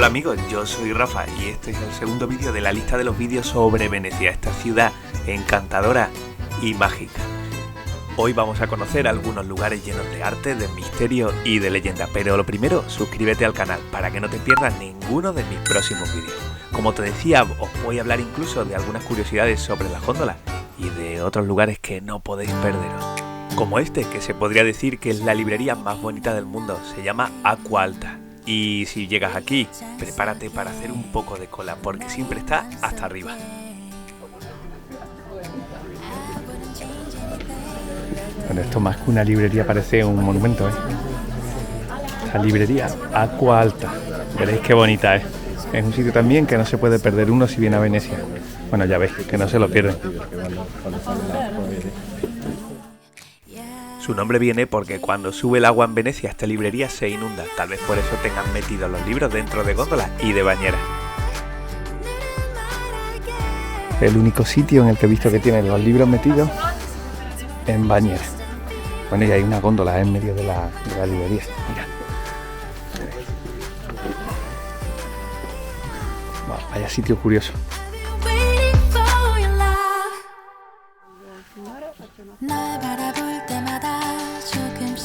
amigos, yo soy Rafa y este es el segundo vídeo de la lista de los vídeos sobre Venecia, esta ciudad encantadora y mágica. Hoy vamos a conocer algunos lugares llenos de arte, de misterio y de leyenda, pero lo primero, suscríbete al canal para que no te pierdas ninguno de mis próximos vídeos. Como te decía, os voy a hablar incluso de algunas curiosidades sobre las góndolas y de otros lugares que no podéis perderos. Como este, que se podría decir que es la librería más bonita del mundo, se llama Acqua Alta. Y si llegas aquí, prepárate para hacer un poco de cola, porque siempre está hasta arriba. Bueno, esto más que una librería parece un monumento, ¿eh? La librería Acqua Alta. Veréis qué bonita es. Es un sitio también que no se puede perder uno si viene a Venecia. Bueno, ya veis, que no se lo pierden. Su nombre viene porque cuando sube el agua en Venecia esta librería se inunda, tal vez por eso tengan metidos los libros dentro de góndolas y de bañeras. El único sitio en el que he visto que tienen los libros metidos en bañeras. Bueno, y hay una góndola en medio de la librería. Mira. Wow, vaya sitio curioso.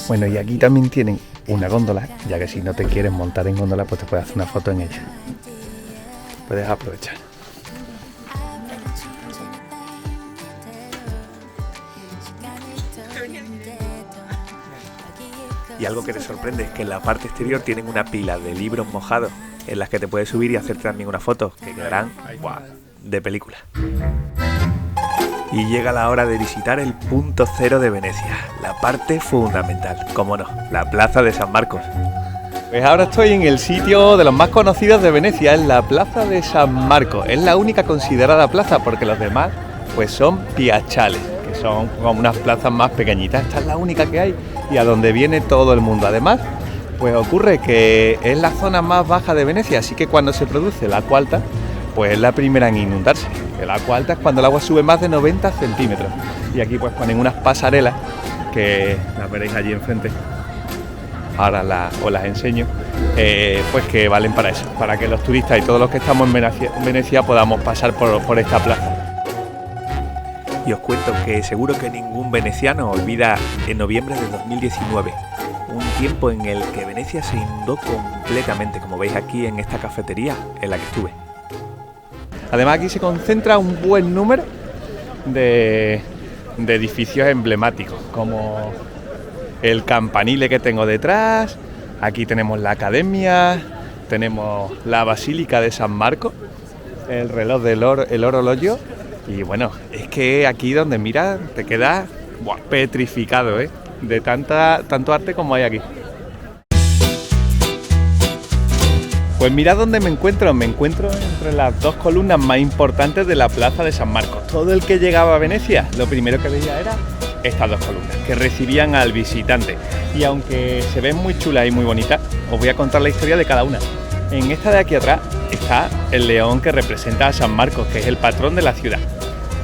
Bueno, y aquí también tienen una góndola, ya que si no te quieres montar en góndola, pues te puedes hacer una foto en ella. Puedes aprovechar. Y algo que te sorprende es que en la parte exterior tienen una pila de libros mojados en las que te puedes subir y hacerte también una foto, que quedarán de película. Y llega la hora de visitar el punto cero de Venecia, la parte fundamental, como no, la Plaza de San Marcos. Pues ahora estoy en el sitio de los más conocidos de Venecia, en la Plaza de San Marcos. Es la única considerada plaza porque los demás pues son piazzales, que son como unas plazas más pequeñitas. Esta es la única que hay y a donde viene todo el mundo. Además, pues ocurre que es la zona más baja de Venecia, así que cuando se produce el Acqua Alta, pues es la primera en inundarse. El Acqua Alta es cuando el agua sube más de 90 centímetros. Y aquí pues ponen unas pasarelas que las veréis allí enfrente. Ahora os las enseño. Pues que valen para eso, para que los turistas y todos los que estamos en Venecia podamos pasar por esta plaza. Y os cuento que seguro que ningún veneciano olvida en noviembre de 2019, un tiempo en el que Venecia se inundó completamente, como veis aquí en esta cafetería en la que estuve. Además aquí se concentra un buen número de edificios emblemáticos, como el campanile que tengo detrás. Aquí tenemos la academia, tenemos la basílica de San Marcos, el reloj el orologio. Y bueno, es que aquí donde miras te quedas petrificado, de tanto arte como hay aquí. Pues mirad dónde me encuentro entre las dos columnas más importantes de la Plaza de San Marcos. Todo el que llegaba a Venecia, lo primero que veía era estas dos columnas, que recibían al visitante. Y aunque se ven muy chulas y muy bonitas, os voy a contar la historia de cada una. En esta de aquí atrás está el león que representa a San Marcos, que es el patrón de la ciudad.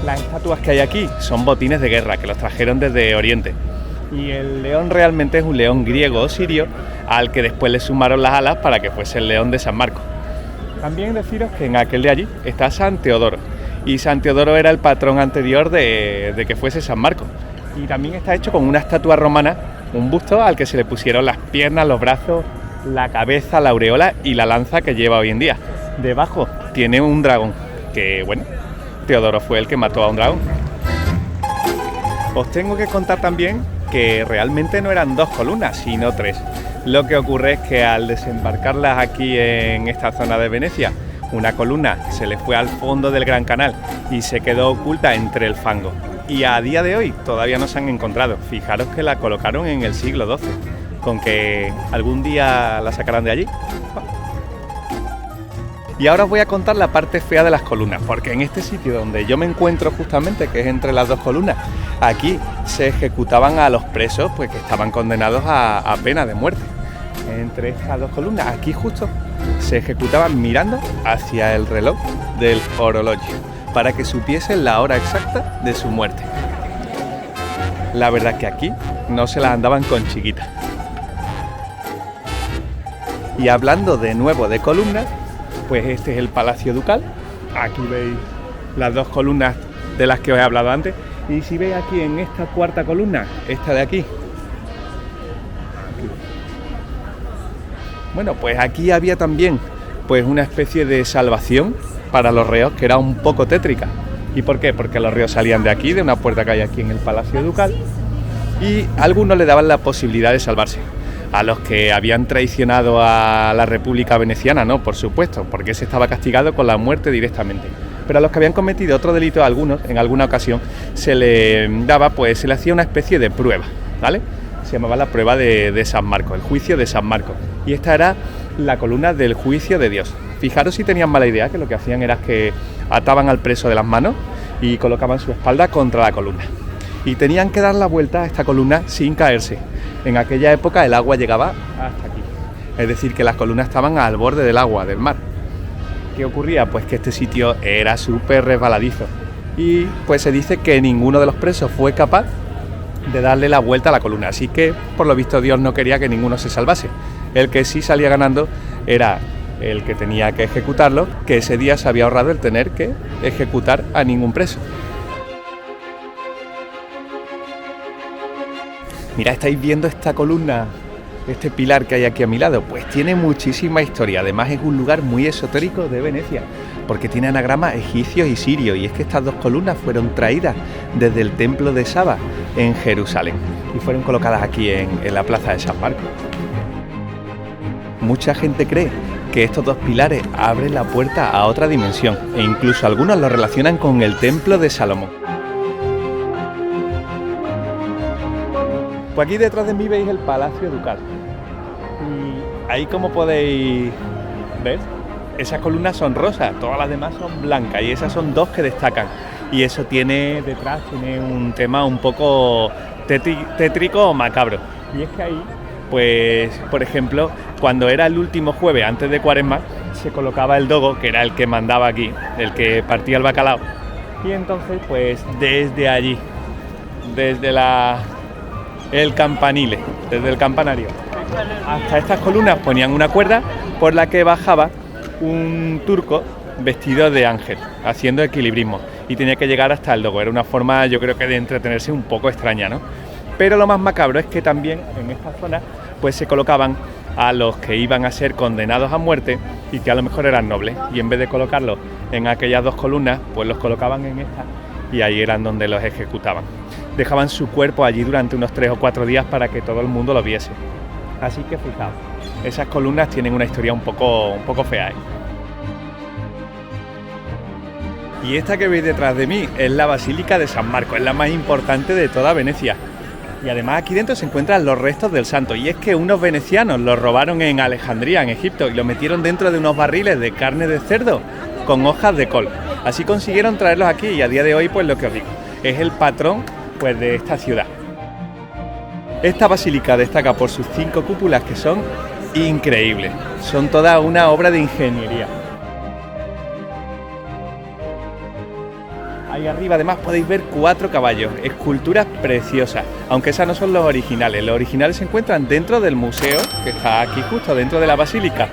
Las estatuas que hay aquí son botines de guerra, que los trajeron desde Oriente. Y el león realmente es un león griego o sirio, al que después le sumaron las alas para que fuese el león de San Marcos. También deciros que en aquel de allí está San Teodoro, y San Teodoro era el patrón anterior de que fuese San Marcos. Y también está hecho con una estatua romana, un busto al que se le pusieron las piernas, los brazos, la cabeza, la aureola y la lanza que lleva hoy en día. Debajo tiene un dragón, que bueno, Teodoro fue el que mató a un dragón. Os tengo que contar también que realmente no eran dos columnas, sino tres. Lo que ocurre es que al desembarcarlas aquí en esta zona de Venecia, una columna se le fue al fondo del Gran Canal y se quedó oculta entre el fango. Y a día de hoy todavía no se han encontrado. Fijaros que la colocaron en el siglo XII. Con que algún día la sacarán de allí. Y ahora os voy a contar la parte fea de las columnas, porque en este sitio donde yo me encuentro justamente, que es entre las dos columnas, aquí se ejecutaban a los presos pues que estaban condenados a pena de muerte. Entre estas dos columnas, aquí justo, se ejecutaban mirando hacia el reloj del orologio, para que supiesen la hora exacta de su muerte. La verdad es que aquí no se las andaban con chiquitas. Y hablando de nuevo de columnas, pues este es el Palacio Ducal. Aquí veis las dos columnas de las que os he hablado antes. Y si veis aquí en esta cuarta columna, esta de aquí. Bueno, pues aquí había también pues una especie de salvación para los reos que era un poco tétrica. ¿Y por qué? Porque los reos salían de aquí, de una puerta que hay aquí en el Palacio Ducal, y algunos le daban la posibilidad de salvarse. A los que habían traicionado a la República Veneciana, no, por supuesto, porque ese estaba castigado con la muerte directamente. Pero a los que habían cometido otro delito, a algunos, en alguna ocasión, se le hacía una especie de prueba, ¿vale? Se llamaba la prueba de San Marcos, el juicio de San Marcos. Y esta era la columna del juicio de Dios. Fijaros si tenían mala idea, que lo que hacían era que ataban al preso de las manos y colocaban su espalda contra la columna. Y tenían que dar la vuelta a esta columna sin caerse. En aquella época el agua llegaba hasta aquí. Es decir, que las columnas estaban al borde del agua, del mar. ¿Qué ocurría? Pues que este sitio era súper resbaladizo. Y pues se dice que ninguno de los presos fue capaz de darle la vuelta a la columna. Así que, por lo visto, Dios no quería que ninguno se salvase. El que sí salía ganando era el que tenía que ejecutarlo, que ese día se había ahorrado el tener que ejecutar a ningún preso. Mira, estáis viendo esta columna, este pilar que hay aquí a mi lado, pues tiene muchísima historia. Además es un lugar muy esotérico de Venecia, porque tiene anagramas egipcios y sirios, y es que estas dos columnas fueron traídas desde el templo de Saba en Jerusalén y fueron colocadas aquí en la plaza de San Marcos. Mucha gente cree que estos dos pilares abren la puerta a otra dimensión, e incluso algunos lo relacionan con el templo de Salomón. Pues aquí detrás de mí veis el Palacio Ducal. Y ahí, como podéis ver, esas columnas son rosas, todas las demás son blancas, y esas son dos que destacan. Y eso tiene detrás un tema un poco tétrico o macabro. Y es que ahí, pues, por ejemplo, cuando era el último jueves antes de Cuaresma, se colocaba el dogo, que era el que mandaba aquí, el que partía el bacalao. Y entonces, pues, desde allí, desde el campanile, desde el campanario hasta estas columnas ponían una cuerda por la que bajaba un turco vestido de ángel, haciendo equilibrismo, y tenía que llegar hasta el dogo. Era una forma, yo creo que de entretenerse un poco extraña, ¿no? Pero lo más macabro es que también en esta zona pues se colocaban a los que iban a ser condenados a muerte y que a lo mejor eran nobles, y en vez de colocarlos en aquellas dos columnas, pues los colocaban en esta, y ahí eran donde los ejecutaban. Dejaban su cuerpo allí durante unos 3 o 4 días para que todo el mundo lo viese. Así que fijaos, esas columnas tienen una historia un poco fea, ¿eh? Y esta que veis detrás de mí es la Basílica de San Marcos, es la más importante de toda Venecia. Y además aquí dentro se encuentran los restos del santo, y es que unos venecianos los robaron en Alejandría, en Egipto, y lo metieron dentro de unos barriles de carne de cerdo con hojas de col. Así consiguieron traerlos aquí, y a día de hoy, pues lo que os digo, es el patrón pues de esta ciudad. Esta basílica destaca por sus 5 cúpulas, que son increíbles, son toda una obra de ingeniería. Ahí arriba además podéis ver 4 caballos, esculturas preciosas, aunque esas no son los originales se encuentran dentro del museo, que está aquí justo dentro de la basílica.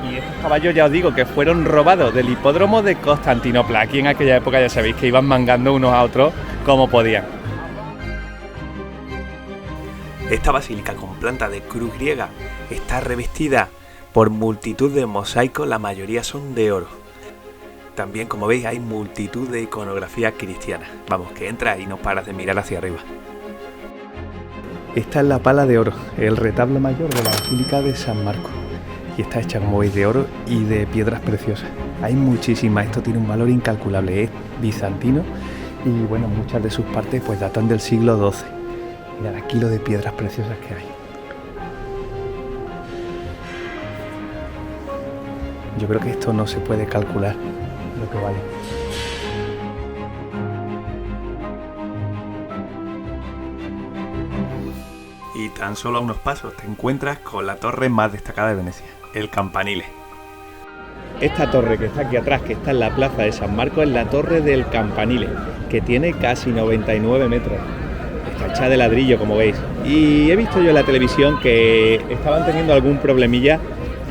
Y estos caballos, ya os digo, que fueron robados del hipódromo de Constantinopla. Aquí en aquella época ya sabéis que iban mangando unos a otros como podían. Esta basílica con planta de cruz griega está revestida por multitud de mosaicos, la mayoría son de oro. También, como veis, hay multitud de iconografía cristiana. Vamos, que entras y no paras de mirar hacia arriba. Esta es la pala de oro, el retablo mayor de la Basílica de San Marcos. Y está hecha, como veis, de oro y de piedras preciosas. Hay muchísimas, esto tiene un valor incalculable, es bizantino y bueno, muchas de sus partes pues datan del siglo XII. Mirad aquí lo de piedras preciosas que hay. Yo creo que esto no se puede calcular lo que vale. Y tan solo a unos pasos te encuentras con la torre más destacada de Venecia, el campanile. Esta torre que está aquí atrás, que está en la plaza de San Marcos, es la torre del campanile, que tiene casi 99 metros. Está hecha de ladrillo, como veis. Y he visto yo en la televisión que estaban teniendo algún problemilla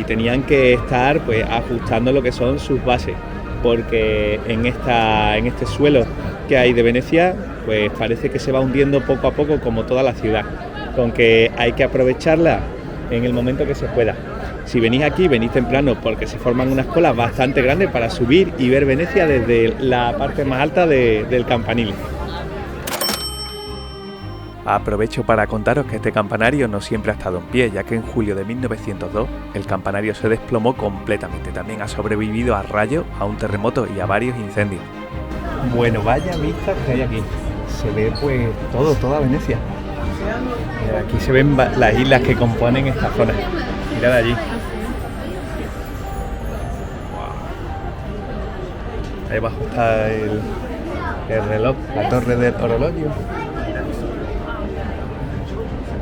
y tenían que estar pues ajustando lo que son sus bases, porque en este suelo que hay de Venecia pues parece que se va hundiendo poco a poco como toda la ciudad, con que hay que aprovecharla en el momento que se pueda. Si venís aquí, venís temprano porque se forman unas colas bastante grandes para subir y ver Venecia desde la parte más alta del campanile. Aprovecho para contaros que este campanario no siempre ha estado en pie, ya que en julio de 1902 el campanario se desplomó completamente. También ha sobrevivido a rayos, a un terremoto y a varios incendios. Bueno, vaya vistas que hay aquí. Se ve pues toda Venecia. Mirad, aquí se ven las islas que componen esta zona. Mirad allí. Ahí abajo está el reloj, la torre del orologio.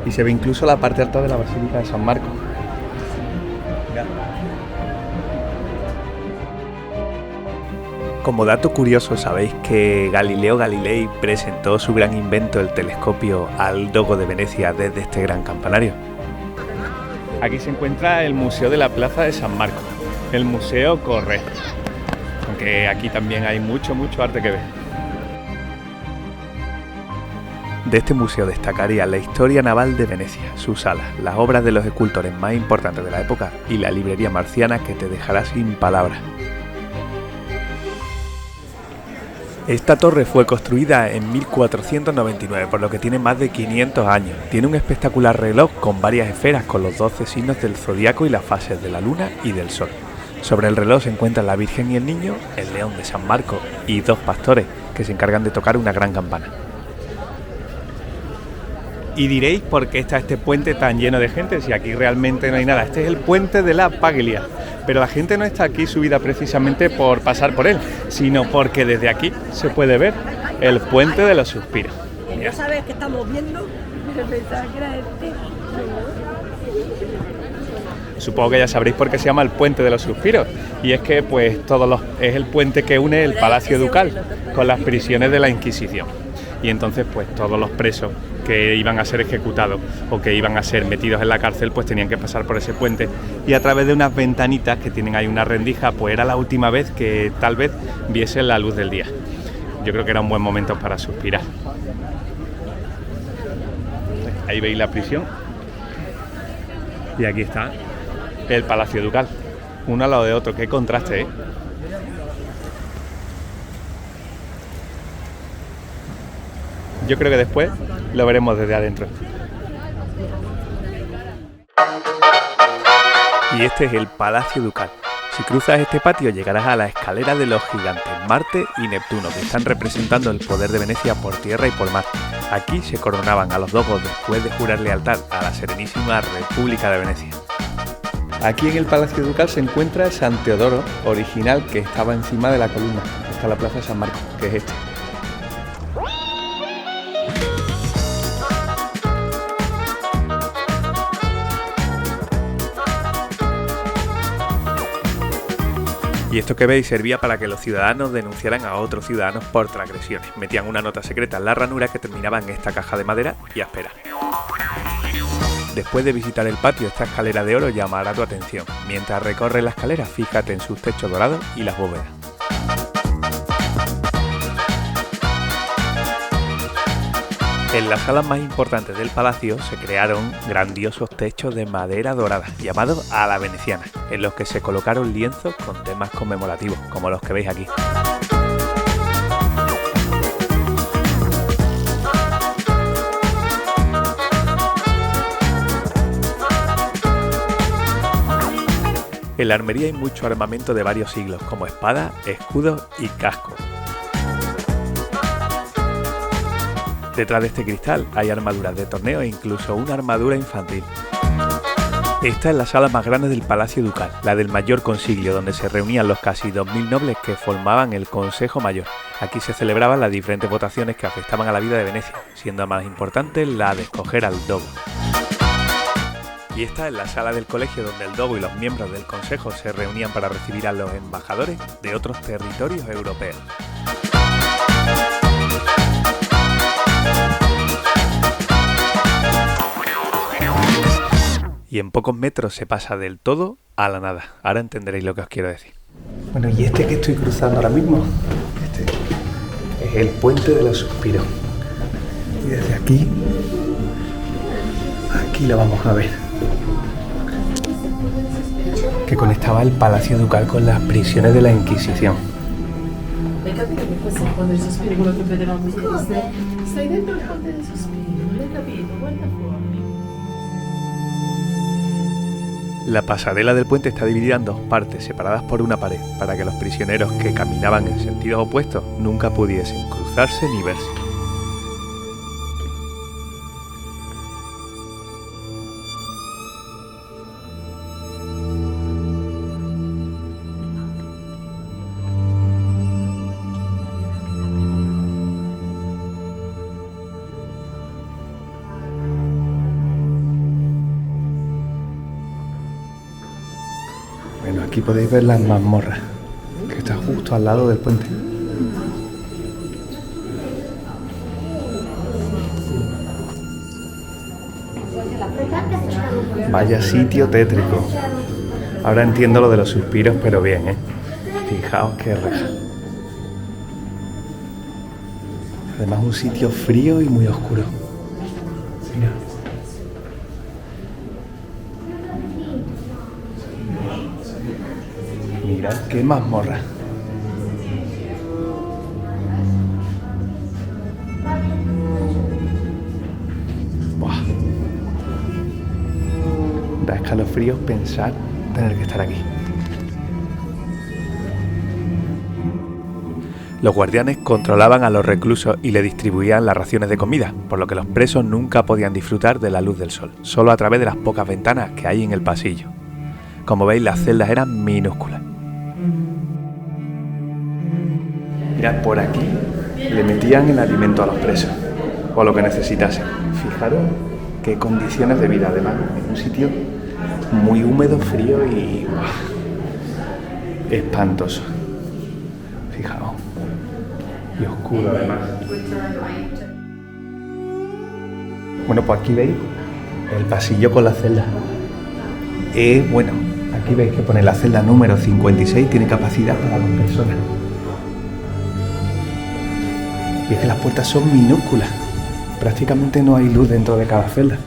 Y se ve incluso la parte alta de la Basílica de San Marcos. Mirad. Como dato curioso, sabéis que Galileo Galilei presentó su gran invento, el telescopio, al Dogo de Venecia desde este gran campanario. Aquí se encuentra el Museo de la Plaza de San Marcos, el Museo Corre, aunque aquí también hay mucho arte que ver. De este museo destacaría la historia naval de Venecia, sus salas, las obras de los escultores más importantes de la época y la librería marciana que te dejará sin palabras. Esta torre fue construida en 1499, por lo que tiene más de 500 años. Tiene un espectacular reloj con varias esferas con los 12 signos del zodiaco y las fases de la luna y del sol. Sobre el reloj se encuentran la Virgen y el Niño, el León de San Marcos y dos pastores que se encargan de tocar una gran campana. Y diréis por qué está este puente tan lleno de gente si aquí realmente no hay nada. Este es el puente de la Paglia, pero la gente no está aquí subida precisamente por pasar por él, sino porque desde aquí se puede ver el puente de los suspiros. ¿No sabes qué estamos viendo? Pensaba que era este. Supongo que ya sabréis por qué se llama el puente de los suspiros, y es que pues es el puente que une el Palacio Ducal con las prisiones de la Inquisición. Y entonces pues todos los presos que iban a ser ejecutados o que iban a ser metidos en la cárcel pues tenían que pasar por ese puente, y a través de unas ventanitas que tienen ahí una rendija pues era la última vez que tal vez viesen la luz del día. Yo creo que era un buen momento para suspirar. Ahí veis la prisión y aquí está el Palacio Ducal, uno al lado de otro. Qué contraste, ¿eh? Yo creo que después lo veremos desde adentro. Y este es el Palacio Ducal. Si cruzas este patio llegarás a la escalera de los gigantes Marte y Neptuno, que están representando el poder de Venecia por tierra y por mar. Aquí se coronaban a los dogos después de jurar lealtad a la Serenísima República de Venecia. Aquí en el Palacio Ducal se encuentra San Teodoro, original, que estaba encima de la columna. Está la Plaza de San Marcos, que es este. Y esto que veis servía para que los ciudadanos denunciaran a otros ciudadanos por transgresiones. Metían una nota secreta en la ranura que terminaba en esta caja de madera y áspera. Después de visitar el patio, esta escalera de oro llamará tu atención. Mientras recorres la escalera, fíjate en sus techos dorados y las bóvedas. En las salas más importantes del palacio se crearon grandiosos techos de madera dorada, llamados a la veneciana, en los que se colocaron lienzos con temas conmemorativos, como los que veis aquí. En la armería hay mucho armamento de varios siglos, como espadas, escudos y cascos. Detrás de este cristal hay armaduras de torneo e incluso una armadura infantil. Esta es la sala más grande del Palacio Ducal, la del Mayor Consiglio, donde se reunían los casi 2000 nobles que formaban el Consejo Mayor. Aquí se celebraban las diferentes votaciones que afectaban a la vida de Venecia, siendo más importante la de escoger al dogo. Y esta es la sala del colegio donde el dogo y los miembros del Consejo se reunían para recibir a los embajadores de otros territorios europeos. y en pocos metros se pasa del todo a la nada. Ahora entenderéis lo que os quiero decir. Bueno, y este que estoy cruzando ahora mismo, este es el Puente de los Suspiros. Y desde aquí lo vamos a ver. Que conectaba el Palacio Ducal con las prisiones de la Inquisición. Hai capito che questo è il Ponte dei Sospiri, quello che vedevamo ieri? Stai dentro il Ponte dei Sospiri, non l'hai capito? Guarda fuori. La pasarela del puente está dividida en dos partes, separadas por una pared, para que los prisioneros que caminaban en sentidos opuestos nunca pudiesen cruzarse ni verse. Bueno, aquí podéis ver las mazmorras, que está justo al lado del puente. Vaya sitio tétrico. Ahora entiendo lo de los suspiros, pero bien, ¿eh? Fijaos qué reja. Además un sitio frío y muy oscuro. Mira. Mirad qué mazmorra. Buah. Da escalofríos pensar tener que estar aquí. Los guardianes controlaban a los reclusos y le distribuían las raciones de comida, por lo que los presos nunca podían disfrutar de la luz del sol, solo a través de las pocas ventanas que hay en el pasillo. Como veis, las celdas eran minúsculas. Mirad, por aquí le metían el alimento a los presos, o lo que necesitasen. Fijaros qué condiciones de vida, además, en un sitio muy húmedo, frío y espantoso. Fijaos. Y oscuro, además. Bueno, pues aquí veis el pasillo con la celda. Bueno, aquí veis que pone la celda número 56, tiene capacidad para 2 personas. Y es que las puertas son minúsculas. Prácticamente no hay luz dentro de cada celda.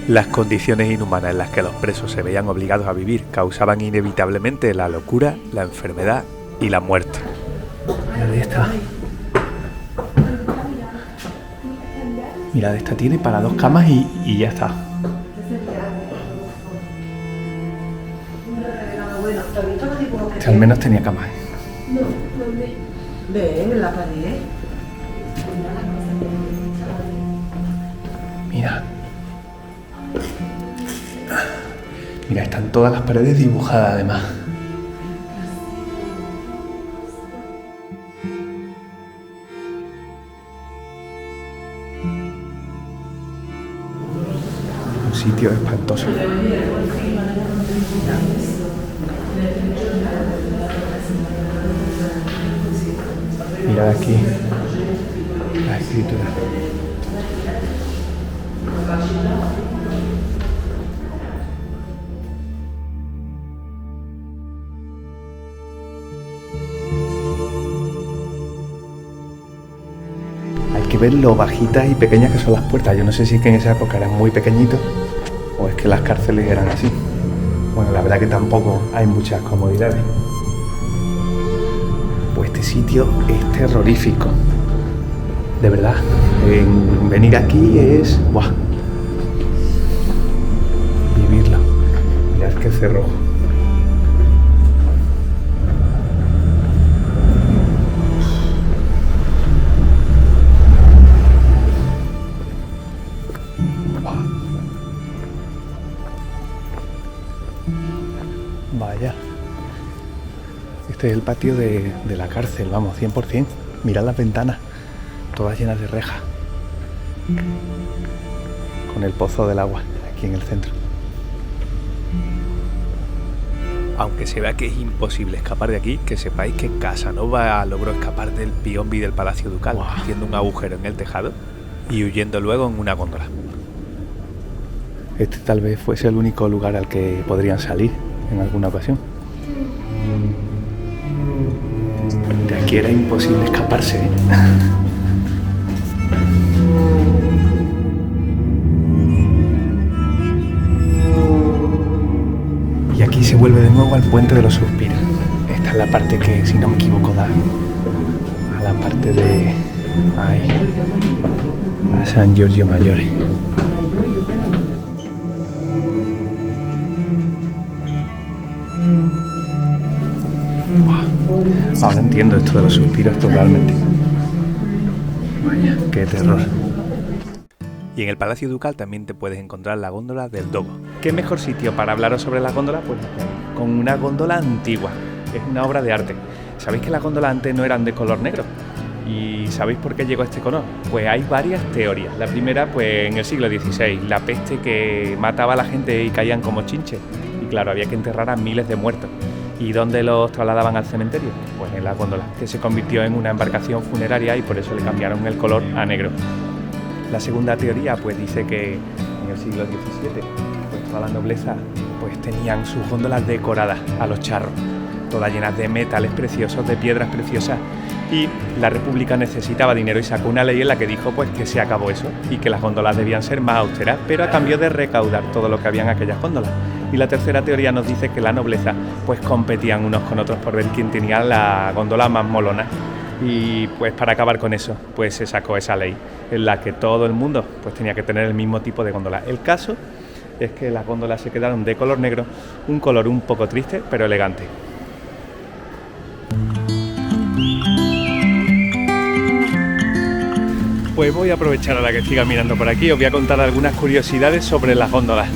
Las condiciones inhumanas en las que los presos se veían obligados a vivir causaban inevitablemente la locura, la enfermedad y la muerte. Mirad esta. Mirad, esta tiene para 2 camas y ya está. Este al menos tenía camas. Ve, en la pared. Mira. Mira, están todas las paredes dibujadas además. Un sitio espantoso. Mirad aquí la escritura. Hay que ver lo bajitas y pequeñas que son las puertas. Yo no sé si es que en esa época eran muy pequeñitos o es que las cárceles eran así. Bueno, la verdad que tampoco hay muchas comodidades. Pues este sitio es terrorífico. De verdad, venir aquí es... ¡buah! Vivirlo. Mirad qué cerrojo. Vaya. Este es el patio de la cárcel, vamos, 100%. Mirad las ventanas, todas llenas de rejas. Con el pozo del agua, aquí en el centro. Aunque se vea que es imposible escapar de aquí, que sepáis que Casanova logró escapar del piombi del Palacio Ducal, haciendo un agujero en el tejado y huyendo luego en una góndola. este tal vez fuese el único lugar al que podrían salir en alguna ocasión. De aquí era imposible escaparse, ¿eh? Y aquí se vuelve de nuevo al Puente de los Suspiros. Esta es la parte que, si no me equivoco, da a la parte de... a San Giorgio Maggiore. Ahora entiendo esto de los suspiros totalmente. Vaya, qué terror. Y en el Palacio Ducal también te puedes encontrar la góndola del Dogo. ¿Qué mejor sitio para hablaros sobre las góndolas? Pues con una góndola antigua. Es una obra de arte. ¿Sabéis que las góndolas antes no eran de color negro? ¿Y sabéis por qué llegó este color? Pues hay varias teorías. La primera, pues en el siglo XVI, la peste que mataba a la gente y caían como chinches. Y claro, había que enterrar a miles de muertos. ¿Y dónde los trasladaban al cementerio? Pues en la góndola, que se convirtió en una embarcación funeraria y por eso le cambiaron el color a negro. La segunda teoría pues dice que en el siglo XVII pues toda la nobleza pues tenían sus góndolas decoradas a los charros, todas llenas de metales preciosos, de piedras preciosas, y la República necesitaba dinero y sacó una ley en la que dijo pues que se acabó eso y que las góndolas debían ser más austeras, pero a cambio de recaudar todo lo que había en aquellas góndolas. Y la tercera teoría nos dice que la nobleza pues competían unos con otros por ver quién tenía la góndola más molona. Y pues para acabar con eso, pues se sacó esa ley en la que todo el mundo pues tenía que tener el mismo tipo de góndola. El caso es que las góndolas se quedaron de color negro, un color un poco triste pero elegante. Pues voy a aprovechar ahora que siga mirando por aquí, os voy a contar algunas curiosidades sobre las góndolas.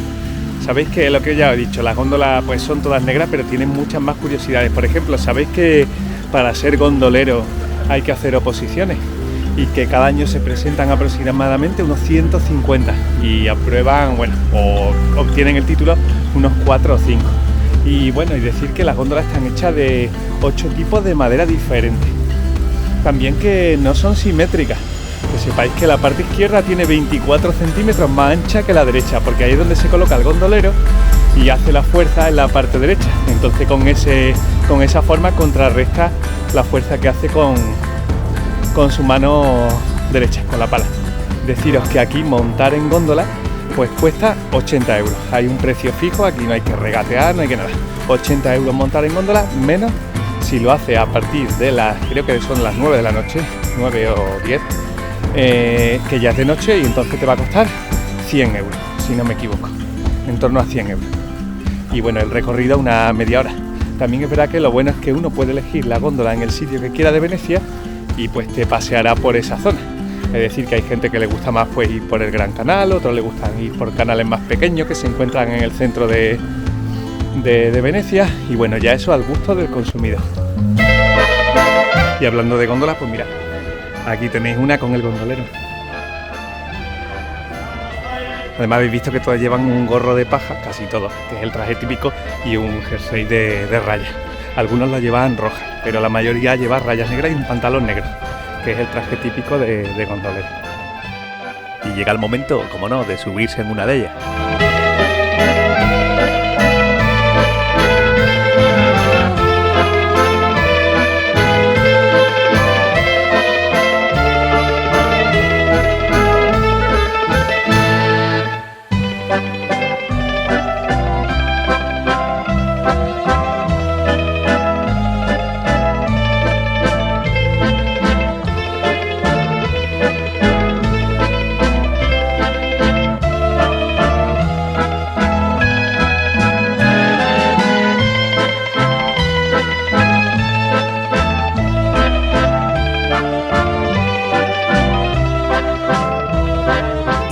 Sabéis que lo que ya he dicho, las góndolas pues son todas negras, pero tienen muchas más curiosidades. Por ejemplo, sabéis que para ser gondolero hay que hacer oposiciones y que cada año se presentan aproximadamente unos 150 y aprueban, bueno, o obtienen el título unos 4 o 5. Y bueno, y decir que las góndolas están hechas de 8 tipos de madera diferentes. También que no son simétricas. Que sepáis que la parte izquierda tiene 24 centímetros más ancha que la derecha, porque ahí es donde se coloca el gondolero y hace la fuerza en la parte derecha. Entonces con esa forma contrarresta la fuerza que hace con su mano derecha, con la pala. Deciros que aquí montar en góndola pues cuesta 80 euros. Hay un precio fijo, aquí no hay que regatear, no hay que nada. 80 euros montar en góndola, menos si lo hace a partir de las, creo que son las 9 de la noche, 9 o 10. Que ya es de noche y entonces te va a costar 100 euros, si no me equivoco, en torno a 100 euros. Y bueno, el recorrido una media hora. También es verdad que lo bueno es que uno puede elegir la góndola en el sitio que quiera de Venecia y pues te paseará por esa zona. Es decir, que hay gente que le gusta más pues ir por el Gran Canal, otros le gustan ir por canales más pequeños que se encuentran en el centro de Venecia, y bueno, ya eso al gusto del consumidor. Y hablando de góndolas, pues mirad, aquí tenéis una con el gondolero. Además habéis visto que todas llevan un gorro de paja, casi todos, que es el traje típico, y un jersey de rayas. Algunos lo llevan roja, pero la mayoría lleva rayas negras y un pantalón negro, que es el traje típico de gondolero. Y llega el momento, como no, de subirse en una de ellas.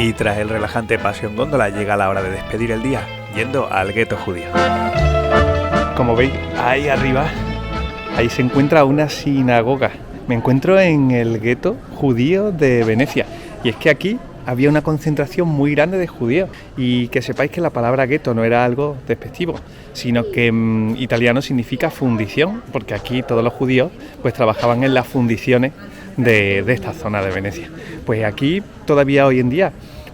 Y tras el relajante paseo en góndola llega la hora de despedir el día yendo al gueto judío. Como veis, ahí arriba, ahí se encuentra una sinagoga. Me encuentro en el gueto judío de Venecia. Y es que aquí había una concentración muy grande de judíos. Y que sepáis que la palabra gueto no era algo despectivo, sino que en italiano significa fundición, porque aquí todos los judíos pues trabajaban en las fundiciones de esta zona de Venecia. Pues aquí todavía hoy en día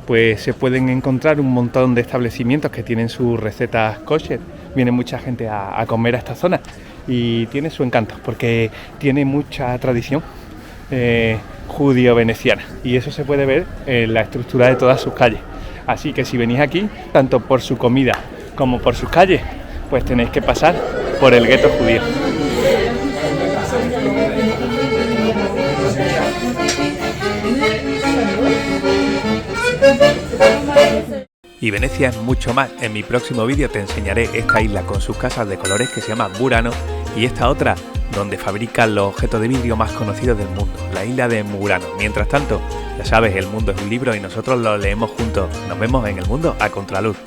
pues se pueden encontrar un montón de establecimientos que tienen sus recetas kosher. Viene mucha gente a comer a esta zona y tiene su encanto porque tiene mucha tradición judío-veneciana, y eso se puede ver en la estructura de todas sus calles. Así que si venís aquí, tanto por su comida como por sus calles, pues tenéis que pasar por el gueto judío. Y Venecia es mucho más. En mi próximo vídeo te enseñaré esta isla con sus casas de colores que se llama Murano, y esta otra donde fabrican los objetos de vidrio más conocidos del mundo, la isla de Murano. Mientras tanto, ya sabes, el mundo es un libro y nosotros lo leemos juntos. Nos vemos en el mundo a contraluz.